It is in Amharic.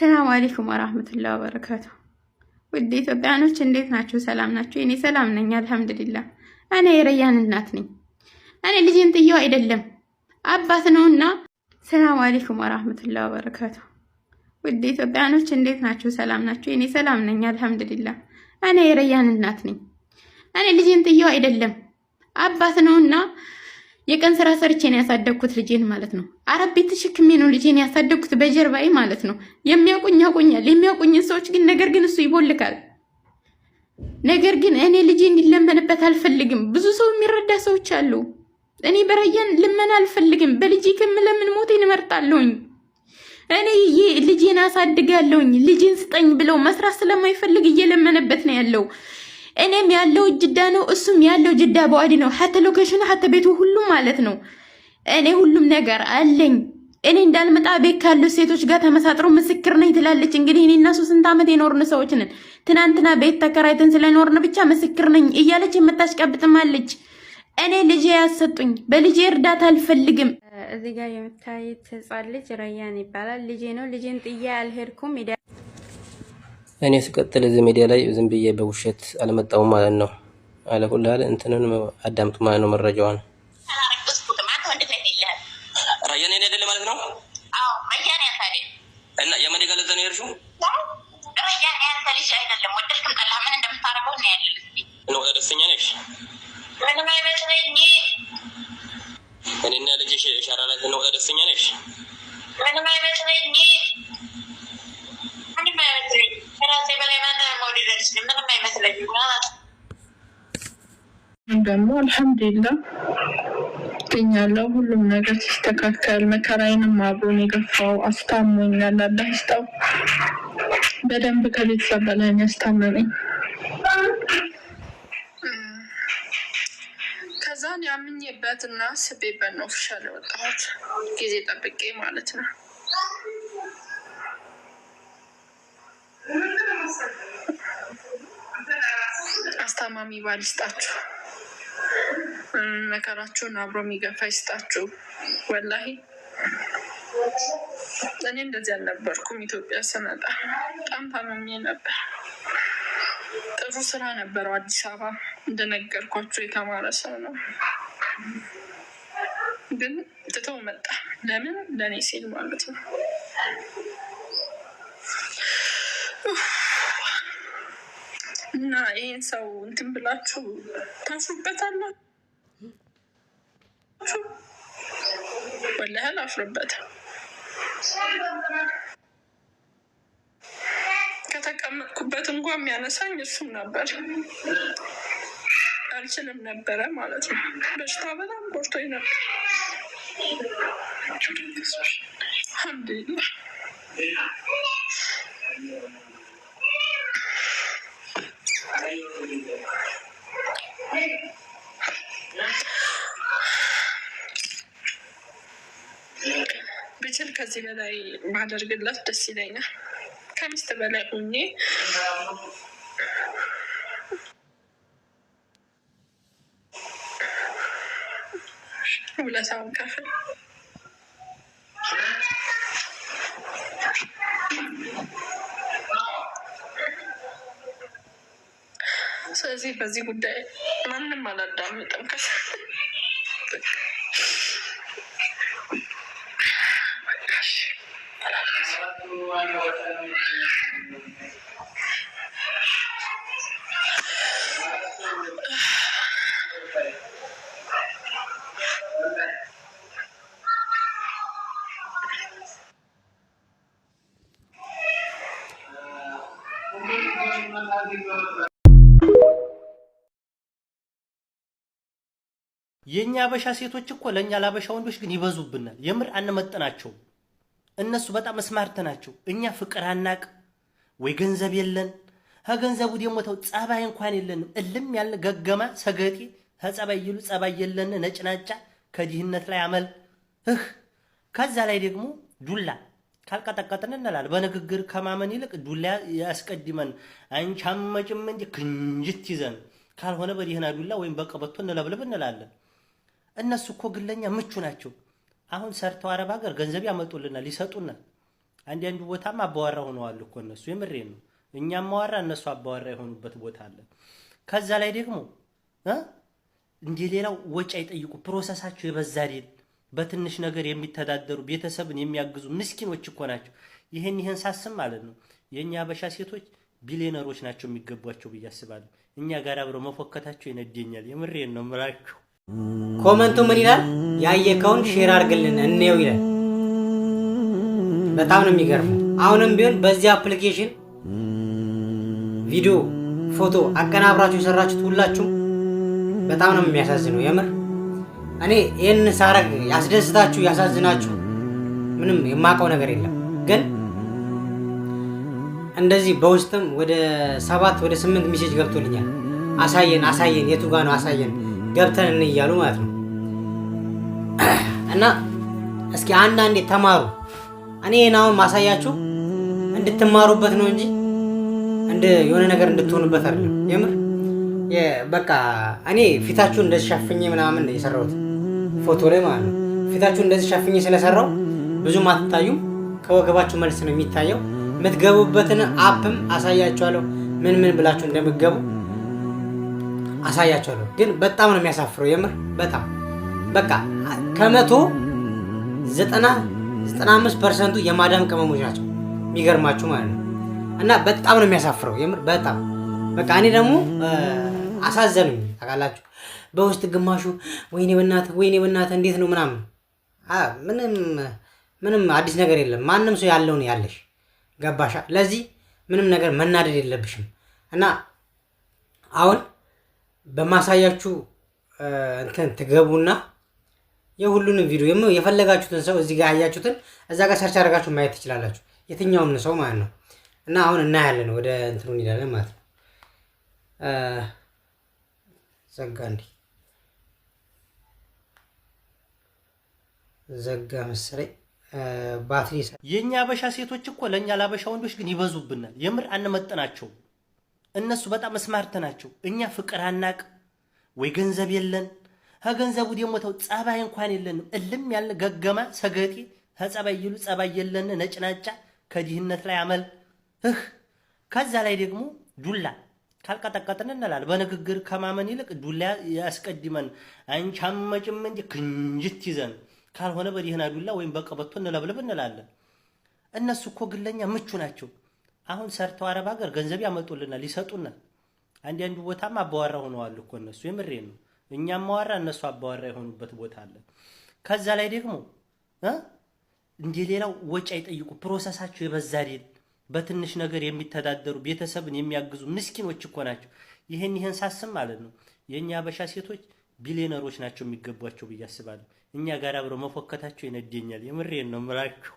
ሰላም አለይኩም ወራህመቱላሂ ወበረካቱ። ውድ ኢትዮጵያኖች እንዴት ናችሁ? ሰላም ናችሁ? እኔ ሰላም ነኝ አልሐምዱሊላህ። እኔ የረያን እናት ነኝ። እኔ ልጅን ጥየው አይደለም አባት ነውና። ሰላም አለይኩም ወራህመቱላሂ ወበረካቱ። ውድ ኢትዮጵያኖች እንዴት ናችሁ? ሰላም ናችሁ? እኔ ሰላም ነኝ አልሐምዱሊላህ። እኔ የረያን እናት ነኝ። እኔ ልጅን ጥየው አይደለም አባት ነውና የቀን ስራ ሰርቼ ነው ያሳደግኩት ልጄን ማለት ነው። አረብ ቤት ተሸክሜ ነው ልጄን ያሳደግኩት በጀርባዬ ማለት ነው። የሚያውቁኝ ያውቁኛል፣ የሚያውቁኝ ሰዎች ግን ነገር ግን እሱ ይቦልካል። ነገር ግን እኔ ልጄ እንዲለመንበት አልፈልግም። ብዙ ሰው የሚረዳ ሰዎች አሉ። እኔ በረያን ልመና አልፈልግም። በልጄ ከምለምን ሞቴን እመርጣለሁኝ። እኔ ልጄን አሳድጋለሁኝ። ልጄን ስጠኝ ብለው መስራት ስለማይፈልግ እየለመነበት ነው ያለው። እኔም ያለው ጅዳ ነው፣ እሱም ያለው ጅዳ በዋዲ ነው። ሀተ ሎኬሽኑ ሀተ ቤቱ ሁሉም ማለት ነው። እኔ ሁሉም ነገር አለኝ። እኔ እንዳልመጣ ቤት ካሉ ሴቶች ጋር ተመሳጥሮ ምስክር ነኝ ትላለች። እንግዲህ እኔ እና እሱ ስንት ዓመት የኖርን ሰዎች ነን። ትናንትና ቤት ተከራይተን ስለኖርን ብቻ ምስክር ነኝ እያለች የምታሽቀብጥማለች። እኔ ልጄ ያሰጡኝ፣ በልጄ እርዳታ አልፈልግም። እዚህ ጋር የምታዩት ህፃን ልጅ ረያን ይባላል። ልጄ ነው። ልጄን ጥዬ አልሄድኩም። እኔ ስቀጥል እዚህ ሚዲያ ላይ ዝም ብዬ በውሸት አልመጣሁም ማለት ነው። አለ ሁሉ አለ እንትንን አዳምጡ ማለት ነው። መረጃዋን ረያን እኔ አይደለም ማለት ነው። አዎ ረያን ያንተ አይደል እና የምን ገለዘ ነው የርሹ ረያን ያንተ ልጅ አይደለም። ወደድክም ጠላህ ምን እንደምታረገው ነው ያለው። ነው ደስተኛ ነሽ? ምንም አይመስለኝ። እኔና ልጅሽ ሻራ ላይ ነው ደስተኛ ነሽ? ምንም አይመስለኝ። ደግሞ አልሐምዱሊላህ ትኛለው። ሁሉም ነገር ሲስተካከል መከራዬንም አብሮን የገፋው አስታሞኛል። አላህ ይስጠው። በደንብ ከቤተሰብ በላይ ያስታመመኝ። ከዛን ያምኜበትና ስቤበት ነው ኦፊሻል ወጣሁት፣ ጊዜ ጠብቄ ማለት ነው። አስታማሚ ባል ይስጣችሁ፣ መከራችሁን አብሮ የሚገፋ ይስጣችሁ። ወላሂ እኔ እንደዚህ አልነበርኩም። ኢትዮጵያ ስመጣ በጣም ታመሜ ነበር። ጥሩ ስራ ነበረው አዲስ አበባ፣ እንደነገርኳችሁ የተማረ ሰው ነው። ግን ትተው መጣ። ለምን? ለእኔ ሲል ማለት ነው። እና ይሄን ሰው እንትን ብላችሁ ታፍሩበታላችሁ። ወላሂ አላፍርበትም። ከተቀመጥኩበት እንኳን የሚያነሳኝ እሱም ነበር። አልችልም ነበረ ማለት ነው። በሽታ በጣም ቆርቶኝ ነበር። አልሐምዱሊላህ ብችል ከዚህ በላይ ማደርግላት ደስ ይለኛል። ከሚስት በላይ ሆኜ ውለታውን ከፍል። ስለዚህ በዚህ ጉዳይ ማንም አላዳምጥም። የኛ አበሻ ሴቶች እኮ ለኛ ላበሻ ወንዶች ግን ይበዙብናል። የምር አንመጥናቸው። እነሱ በጣም ስማርት ናቸው። እኛ ፍቅር አናቅ ወይ ገንዘብ የለን። ከገንዘቡ ደግሞ ተው ጸባይ እንኳን የለንም። እልም ያለ ገገማ ሰገጤ ከጸባይ ይሉ ጸባይ የለን ነጭናጫ ከዲህነት ላይ አመል ከዛ ላይ ደግሞ ዱላ ካልቀጠቀጥን እንላለን። በንግግር ከማመን ይልቅ ዱላ ያስቀድመን። አንቺ አመጭም እንጂ ክንጅት ይዘን ካልሆነ በዲህና ዱላ ወይም በቀበቶ እንለብልብ እንላለን። እነሱ እኮ ግለኛ ምቹ ናቸው። አሁን ሰርተው አረብ ሀገር ገንዘብ ያመጡልናል፣ ይሰጡናል። አንዳንዱ ቦታም አባወራ ሆነዋል እኮ እነሱ። የምሬን ነው። እኛም ማወራ እነሱ አባወራ የሆኑበት ቦታ አለ። ከዛ ላይ ደግሞ እንደ ሌላው ወጪ አይጠይቁ። ፕሮሰሳቸው የበዛ አይደል? በትንሽ ነገር የሚተዳደሩ ቤተሰብን የሚያግዙ ምስኪኖች እኮ ናቸው። ይሄን ሳስብ ማለት ነው የኛ አበሻ ሴቶች ቢሊዮነሮች ናቸው የሚገቧቸው ብዬ አስባለሁ። እኛ ጋር አብረው መፎከታቸው ይነደኛል። የምሬን ነው የምላችሁ። ኮመንቱ ምን ይላል? ያየከውን ሼር አድርግልን እንየው ይላል። በጣም ነው የሚገርመው። አሁንም ቢሆን በዚህ አፕሊኬሽን ቪዲዮ፣ ፎቶ አቀናብራችሁ የሰራችሁት ሁላችሁም በጣም ነው የሚያሳዝነው። የምር እኔ ይህን ሳረግ ያስደስታችሁ ያሳዝናችሁ ምንም የማውቀው ነገር የለም። ግን እንደዚህ በውስጥም ወደ 7 ወደ 8 ሜሴጅ ገብቶልኛል። አሳየን የቱ ጋ ነው አሳየን ገብተን እንያሉ ማለት ነው። እና እስኪ አንዳንዴ ተማሩ። እኔ ናውን ማሳያችሁ እንድትማሩበት ነው እንጂ የሆነ ነገር እንድትሆኑበት አይደለም። የምር በቃ እኔ ፊታችሁን እንደዚህ ሸፍኜ ምናምን የሰራሁት ፎቶ ላይ ማለት ነው። ፊታችሁን እንደዚህ ሸፍኜ ስለሰራው ብዙም አትታዩም። ከወገባችሁ መልስ ነው የሚታየው። የምትገቡበትን አፕም አሳያችኋለሁ። ምን ብላችሁ እንደምትገቡ አሳያችኋለሁ። ግን በጣም ነው የሚያሳፍረው። የምር በጣም በቃ ከ195% የማዳም ቅመሞች ናቸው የሚገርማችሁ ማለት ነው። እና በጣም ነው የሚያሳፍረው። የምር በጣም በቃ እኔ ደግሞ አሳዘኑኝ ታውቃላችሁ። በውስጥ ግማሹ ወይኔ በእናትህ እንዴት ነው ምናምን። ምንም አዲስ ነገር የለም። ማንም ሰው ያለው ነው ያለሽ። ገባሻ? ለዚህ ምንም ነገር መናደድ የለብሽም። እና አሁን በማሳያችሁ እንትን ትገቡና የሁሉንም ቪዲዮ የፈለጋችሁትን ሰው እዚህ ጋር ያያችሁትን እዛ ጋር ሰርች አድርጋችሁ ማየት ትችላላችሁ። የትኛውም ሰው ማለት ነው። እና አሁን እናያለን። ወደ እንትኑ እንሄዳለን ማለት ነው። ዘጋ መሰለኝ ባትሪ። የኛ አበሻ ሴቶች እኮ ለኛ ላበሻ ወንዶች ግን ይበዙብናል። የምር አንመጥናቸው። እነሱ በጣም ስማርት ናቸው። እኛ ፍቅር አናቅ ወይ ገንዘብ የለን። ከገንዘቡ ደግሞ ተው ጸባይ እንኳን የለንም። እልም ያለ ገገማ ሰገጤ ከጸባይ ይሉ ጸባይ የለን ነጭናጫ ከዲህነት ላይ አመል ከዛ ላይ ደግሞ ዱላ ካልቀጠቀጥን እንላለን። በንግግር ከማመን ይልቅ ዱላ ያስቀድመን። አንቺ አመጭም እንጂ ክንጅት ይዘን ካልሆነ በዲህና ዱላ ወይም በቀበቶ እንለብልብ እንላለን። እነሱ እኮ ግለኛ ምቹ ናቸው። አሁን ሰርተው አረብ ሀገር ገንዘብ ያመጡልናል፣ ይሰጡናል። አንዳንዱ ቦታም አባወራ ሆነዋል እኮ እነሱ። የምሬን ነው። እኛም ማወራ እነሱ አባወራ የሆኑበት ቦታ አለ። ከዛ ላይ ደግሞ እንደ ሌላው ወጪ አይጠይቁ። ፕሮሰሳቸው የበዛ አይደል? በትንሽ ነገር የሚተዳደሩ ቤተሰብን የሚያግዙ ምስኪኖች እኮ ናቸው። ይሄን ሳስብ ማለት ነው የኛ አበሻ ሴቶች ቢሊዮነሮች ናቸው የሚገቧቸው ብዬ አስባለሁ። እኛ ጋር አብረው መፎከታቸው ይነደኛል። የምሬን ነው የምላችሁ።